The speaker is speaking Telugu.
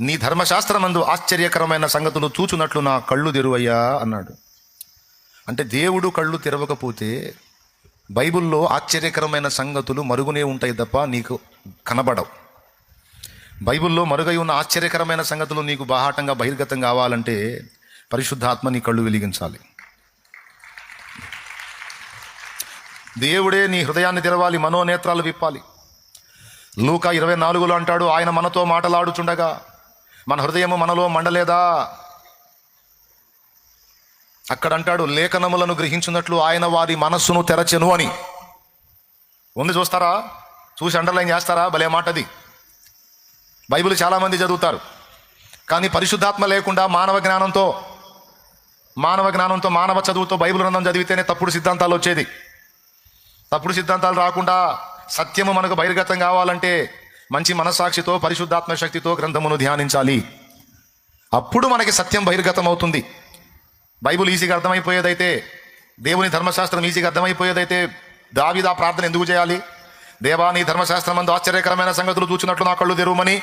నీ ధర్మశాస్త్రమందు ఆశ్చర్యకరమైన సంగతులు చూచున్నట్లు నా కళ్ళు తెరువయ్యా అన్నాడు. అంటే దేవుడు కళ్ళు తెరవకపోతే బైబిల్లో ఆశ్చర్యకరమైన సంగతులు మరుగునే ఉంటాయి తప్ప నీకు కనబడవు. బైబిల్లో మరుగై ఉన్న ఆశ్చర్యకరమైన సంగతులు నీకు బాహాటంగా బహిర్గతం కావాలంటే పరిశుద్ధాత్మ నీ కళ్ళు వెలిగించాలి. దేవుడే నీ హృదయాన్ని తెరవాలి, మనోనేత్రాలు విప్పాలి. లూకా 24లో అంటాడు, ఆయన మనతో మాటలాడుచుండగా మన హృదయము మనలో మండలేదా? అక్కడ అంటాడు, లేఖనములను గ్రహించున్నట్లు ఆయన వారి మనస్సును తెరచెను అని ఉంది. చూస్తారా? చూసి అండర్లైన్ చేస్తారా? భలే మాట అది. బైబిల్ చాలామంది చదువుతారు, కానీ పరిశుద్ధాత్మ లేకుండా మానవ జ్ఞానంతో మానవ చదువుతో బైబిల్ గ్రంథం చదివితేనే తప్పుడు సిద్ధాంతాలు వచ్చేది. తప్పుడు సిద్ధాంతాలు రాకుండా సత్యము మనకు బహిర్గతం కావాలంటే మంచి మనస్సాక్షితో పరిశుద్ధాత్మ శక్తితో గ్రంథమును ధ్యానించాలి. అప్పుడు మనకి సత్యం బహిర్గతం అవుతుంది. బైబిల్ ఈజీగా అర్థమైపోయేదైతే, దేవుని ధర్మశాస్త్రం ఈజీగా అర్థమైపోయేదైతే దావీదు ఆ ప్రార్థన ఎందుకు చేయాలి? దేవా, నీ ధర్మశాస్త్రమందు ఆశ్చర్యకరమైన సంగతులు చూచినట్లు నా కళ్ళు తెరువమని